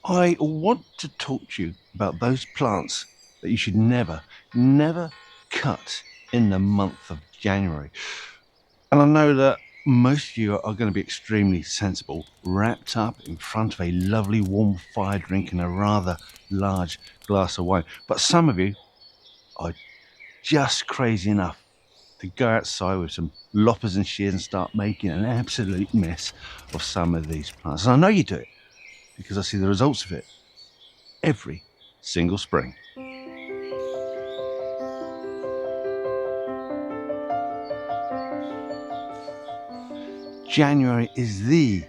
I want to talk to you about those plants that you should never cut in the month of January. And I know that most of you are going to be extremely sensible, wrapped up in front of a lovely warm fire drink and a rather large glass of wine. But some of you are just crazy enough to go outside with some loppers and shears and start making an absolute mess of some of these plants. And I know you do it because I see the results of it every single spring. January is the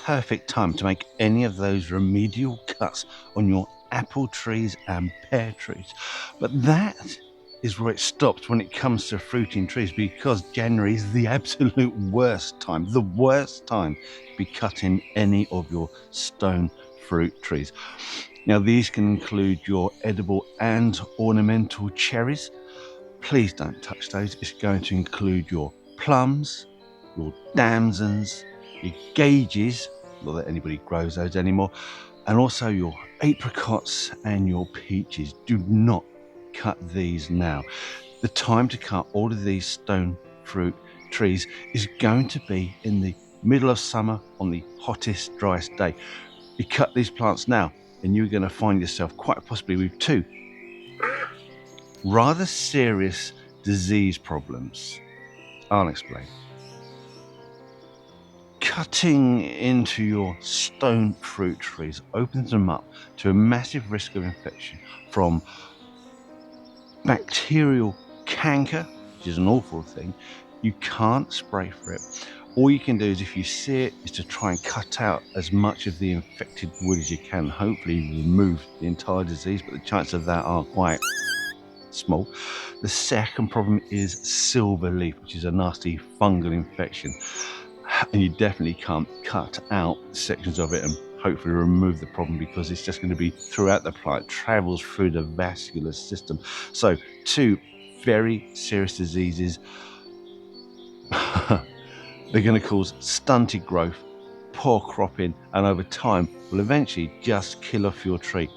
perfect time to make any of those remedial cuts on your apple trees and pear trees. But that is where it stops when it comes to fruiting trees, because January is the absolute worst time, the worst time to be cutting any of your stone fruit trees. Now, these can include your edible and ornamental cherries. Please don't touch those. It's going to include your plums, your damsons, your gauges, not that anybody grows those anymore, and also your apricots and your peaches. Do not cut these now. The time to cut all of these stone fruit trees is going to be in the middle of summer on the hottest, driest day. You cut these plants now, and you're going to find yourself quite possibly with two rather serious disease problems. I'll explain. Cutting into your stone fruit trees opens them up to a massive risk of infection from bacterial canker, which is an awful thing. You can't spray for it. All you can do is, if you see it, is to try and cut out as much of the infected wood as you can, hopefully remove the entire disease, but the chances of that are quite small. The second problem is silver leaf, which is a nasty fungal infection. And you definitely can't cut out sections of it and hopefully remove the problem, because it's just going to be throughout the plant, travels through the vascular system. So two very serious diseases. They're going to cause stunted growth, poor cropping, and over time will eventually just kill off your tree,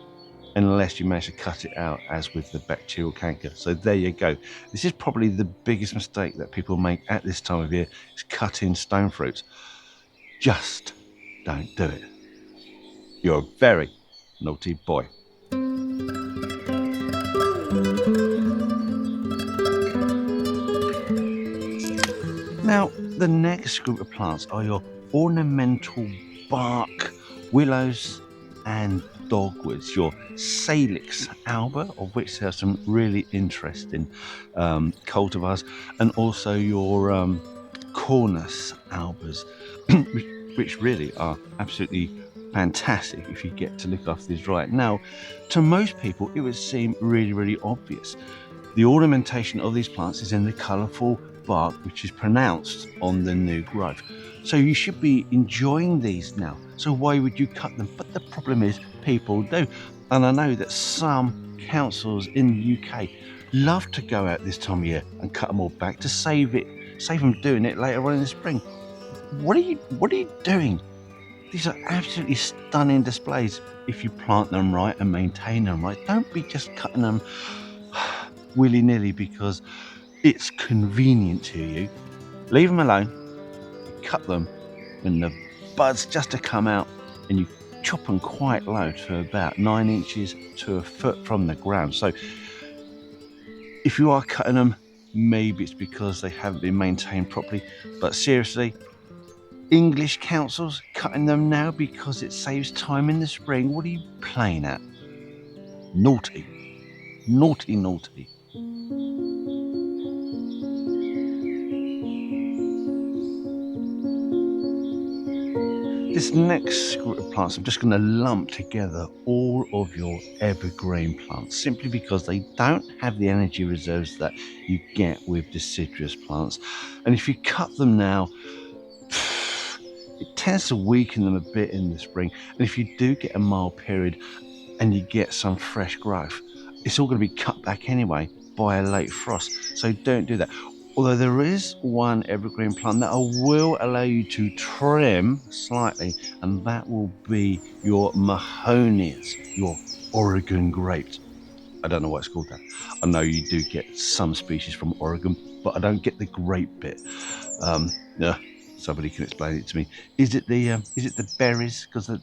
unless you manage to cut it out, as with the bacterial canker. So there you go. This is probably the biggest mistake that people make at this time of year, is cutting stone fruits. Just don't do it. You're a very naughty boy. Now, the next group of plants are your ornamental bark willows and dogwoods, your Salix alba, of which there are some really interesting cultivars, and also your Cornus albas, which really are absolutely fantastic if you get to look after these right. Now, to most people, it would seem really obvious. The ornamentation of these plants is in the colourful bark, which is pronounced on the new growth. So you should be enjoying these now. So why would you cut them? But the problem is, people do. And I know that some councils in the UK love to go out this time of year and cut them all back to save them doing it later on in the spring. What are you doing? These are absolutely stunning displays if you plant them right and maintain them right. Don't be just cutting them willy-nilly because it's convenient to you. Leave them alone. Cut them when the buds just to come out, and you chop them quite low to about 9 inches to a foot from the ground. So if you are cutting them, maybe it's because they haven't been maintained properly. But seriously, English councils cutting them now because it saves time in the spring. What are you playing at? Naughty. This next group of plants, I'm just going to lump together all of your evergreen plants, simply because they don't have the energy reserves that you get with deciduous plants. And if you cut them now, it tends to weaken them a bit in the spring. And if you do get a mild period and you get some fresh growth, it's all going to be cut back anyway by a late frost. So don't do that. Although there is one evergreen plant that I will allow you to trim slightly, and that will be your Mahonias, your Oregon grapes. I don't know why it's called that. I know you do get some species from Oregon, but I don't get the grape bit. Yeah, somebody can explain it to me. Is it the berries? Because I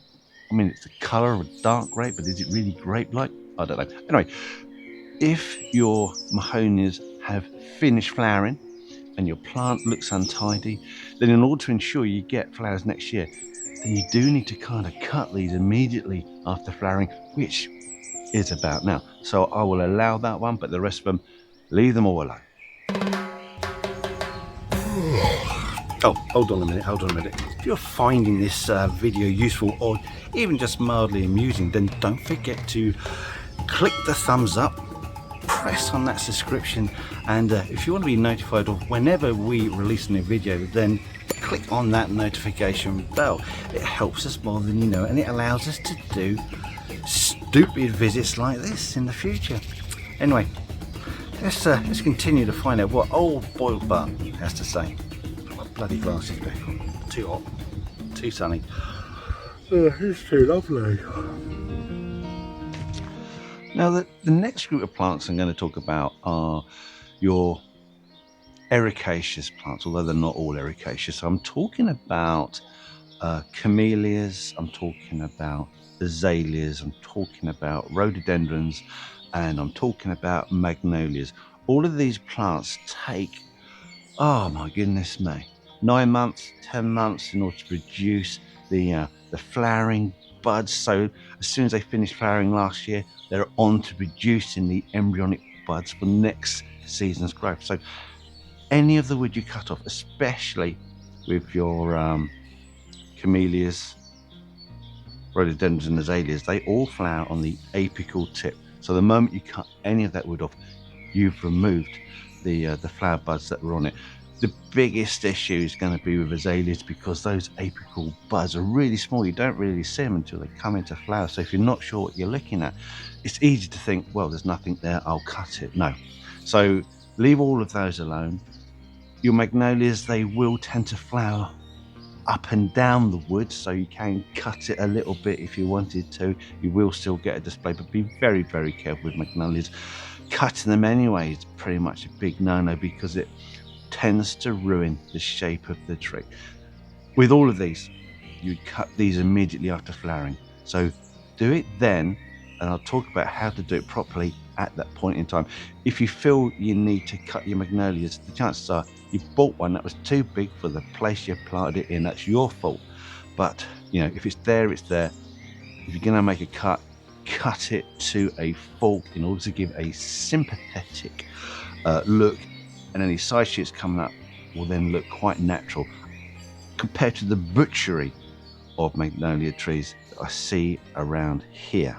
mean, it's the colour of a dark grape, but is it really grape-like? I don't know. Anyway, if your Mahonias have finished flowering and your plant looks untidy, then in order to ensure you get flowers next year, then you do need to kind of cut these immediately after flowering, which is about now. So I will allow that one, but the rest of them, leave them all alone. Oh, hold on a minute. If you're finding this video useful or even just mildly amusing, then don't forget to click the thumbs up, press on that subscription, and if you want to be notified of whenever we release a new video, then click on that notification bell. It helps us more than you know, and it allows us to do stupid visits like this in the future. Anyway, let's continue to find out what old Boiled Bark has to say. Put my bloody glasses back on. Too hot, too sunny. It's too lovely. Now, the next group of plants I'm going to talk about are your ericaceous plants, although they're not all ericaceous. I'm talking about camellias, I'm talking about azaleas, I'm talking about rhododendrons, and I'm talking about magnolias. All of these plants take, oh my goodness me, 9 months, 10 months in order to produce the flowering buds. So as soon as they finish flowering last year, they're on to producing the embryonic buds for next season's growth. So any of the wood you cut off, especially with your camellias, rhododendrons and azaleas, they all flower on the apical tip. So the moment you cut any of that wood off, you've removed the flower buds that were on it. The biggest issue is going to be with azaleas because those apical buds are really small. You don't really see them until they come into flower. So if you're not sure what you're looking at, it's easy to think, well, there's nothing there, I'll cut it. No. So leave all of those alone. Your magnolias, they will tend to flower up and down the wood, so you can cut it a little bit if you wanted to. You will still get a display, but be very, very careful with magnolias. Cutting them anyway is pretty much a big no-no because it tends to ruin the shape of the tree. With all of these, you cut these immediately after flowering. So do it then, and I'll talk about how to do it properly at that point in time. If you feel you need to cut your magnolias, the chances are you bought one that was too big for the place you planted it in. That's your fault. But you know, if it's there, it's there. If you're going to make a cut it to a fork in order to give a sympathetic look, and any side shoots coming up will then look quite natural compared to the butchery of magnolia trees that I see around here.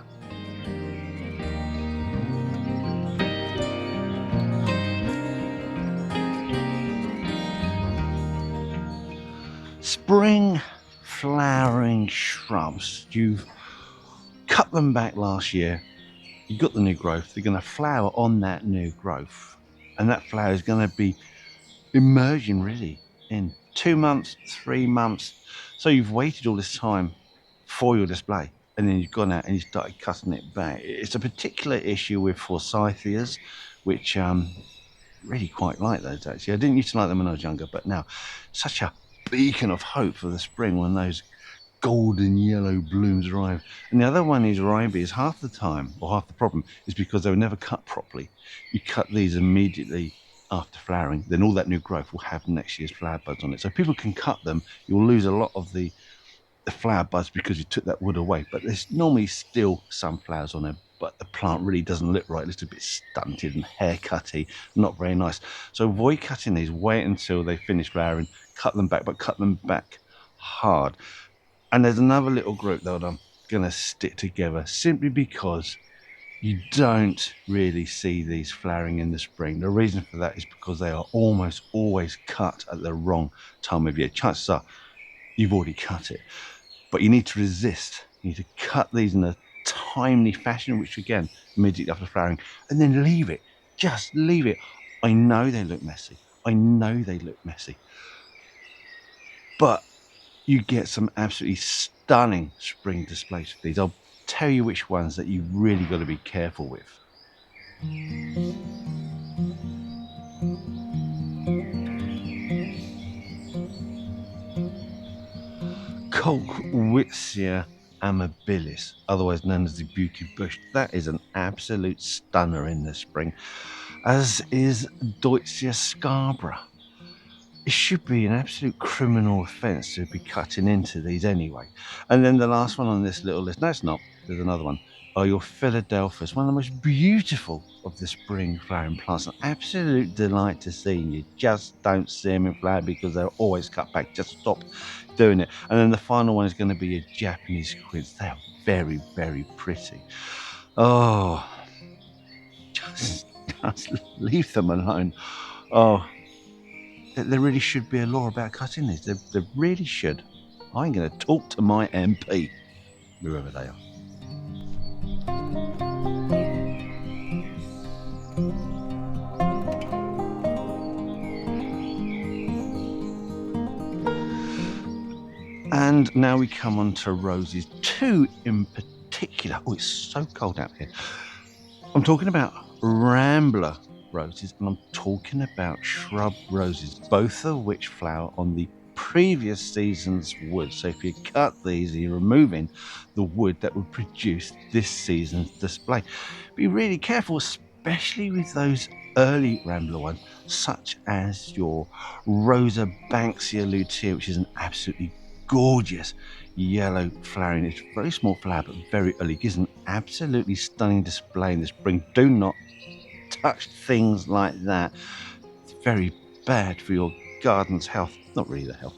Spring flowering shrubs, you've cut them back last year, you got the new growth, they're going to flower on that new growth, and that flower is going to be emerging really in 2 months, 3 months. So you've waited all this time for your display, and then you've gone out and you started cutting it back. It's a particular issue with forsythias, which really quite like those actually. I didn't used to like them when I was younger, but now such a beacon of hope for the spring when those golden yellow blooms arrive. And the other one is rabies. Half the time, or half the problem, is because they were never cut properly. You cut these immediately after flowering, then all that new growth will have next year's flower buds on it. So people can cut them, you'll lose a lot of the flower buds because you took that wood away, but there's normally still some flowers on it, but the plant really doesn't look right. It's a bit stunted and haircutty, not very nice. So avoid cutting these, wait until they finish flowering, cut them back, but cut them back hard. And there's another little group that I'm going to stick together simply because you don't really see these flowering in the spring. The reason for that is because they are almost always cut at the wrong time of year. Chances are you've already cut it, but you need to resist. You need to cut these in a timely fashion, which again, immediately after flowering, and then leave it. Just leave it. I know they look messy. I know they look messy, but you get some absolutely stunning spring displays with these. I'll tell you which ones that you really got to be careful with. Colchicea amabilis, otherwise known as the beauty bush. That is an absolute stunner in the spring, as is Deutzia scabra. It should be an absolute criminal offence to be cutting into these anyway. And then the last one on this little list, no, it's not, there's another one, are your Philadelphus, one of the most beautiful of the spring flowering plants. An absolute delight to see. You just don't see them in flower because they're always cut back. Just stop doing it. And then the final one is going to be a Japanese quince. They are very, very pretty. Oh, just leave them alone. Oh, there really should be a law about cutting these. There really should. I'm going to talk to my MP, whoever they are. And now we come on to roses, two in particular. Oh, it's so cold out here. I'm talking about Rambler roses, and I'm talking about shrub roses, both of which flower on the previous season's wood. So if you cut these, you're removing the wood that would produce this season's display. Be really careful, especially with those early Rambler ones, such as your Rosa Banksia lutea, which is an absolutely gorgeous yellow flowering. It's a very small flower, but very early. It gives an absolutely stunning display in the spring. Do not touch things like that. It's very bad for your garden's health. Not really the health,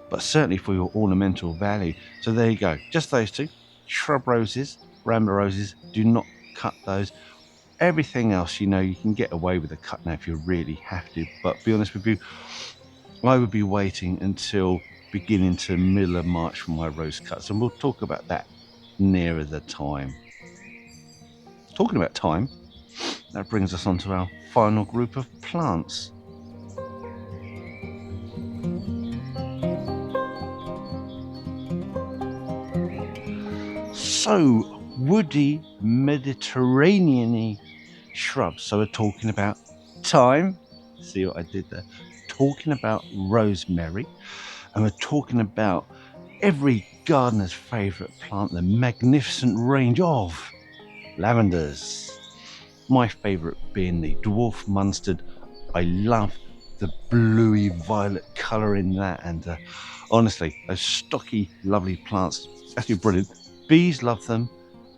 but certainly for your ornamental value. So there you go. Just those two. Shrub roses, Rambler roses. Do not cut those. Everything else, you can get away with a cut now if you really have to. But to be honest with you, I would be waiting until beginning to middle of March for my rose cuts, and we'll talk about that nearer the time. Talking about time, that brings us on to our final group of plants. So, woody Mediterranean-y shrubs. So we're talking about thyme. See what I did there? Talking about rosemary. And we're talking about every gardener's favourite plant, the magnificent range of lavenders. My favourite being the dwarf mustard. I love the bluey violet colour in that, and honestly, those stocky, lovely plants, absolutely brilliant. Bees love them,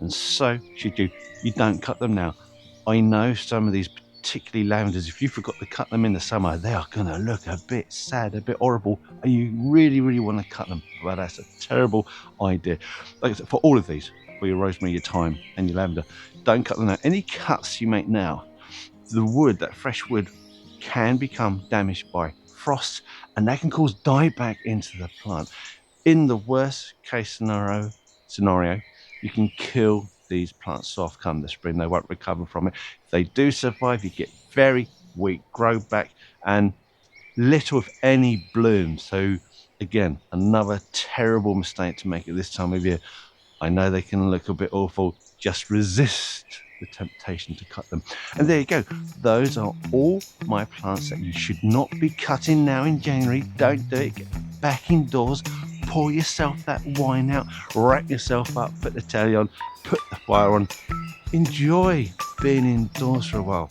and so should you. You don't cut them now. I know some of these, particularly lavenders, if you forgot to cut them in the summer, they are going to look a bit sad, a bit horrible, and you really, really want to cut them. But that's a terrible idea. Like I said, for all of these, for your rosemary, your thyme, and your lavender, don't cut them now. Any cuts you make now, the wood, that fresh wood, can become damaged by frost, and that can cause dieback into the plant. In the worst case scenario, you can kill these plants off come the spring. They won't recover from it. If they do survive, you get very weak grow back and little if any bloom. So again, another terrible mistake to make at this time of year. I know they can look a bit awful. Just resist the temptation to cut them. And there you go. Those are all my plants that you should not be cutting now in January. Don't do it. Get back indoors. Pour yourself that wine out. Wrap yourself up. Put the telly on. Put the fire on. Enjoy being indoors for a while.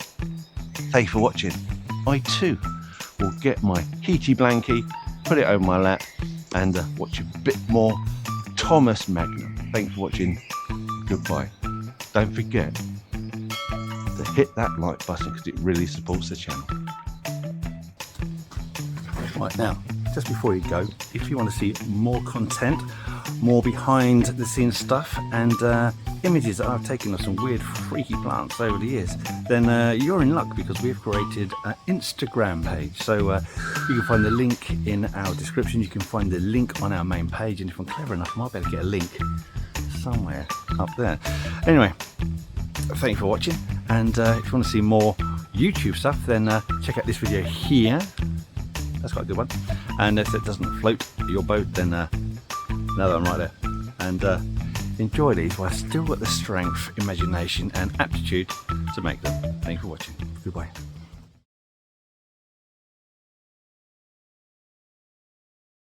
Thank you for watching. I too will get my heaty blankie, put it over my lap, and watch a bit more Thomas Magnum. Thanks for watching. Goodbye. Don't forget to hit that like button because it really supports the channel. Right, now, just before you go, if you want to see more content, more behind the scenes stuff, and images that I've taken of some weird freaky plants over the years, then you're in luck because we've created an Instagram page. So you can find the link in our description. You can find the link on our main page, and if I'm clever enough, I might be able to get a link somewhere up there. Anyway, thank you for watching, and if you want to see more YouTube stuff, then check out this video here. That's quite a good one. And if it doesn't float your boat, then another one right there. And enjoy these while I've still got the strength, imagination and aptitude to make them. Thanks for watching. Goodbye.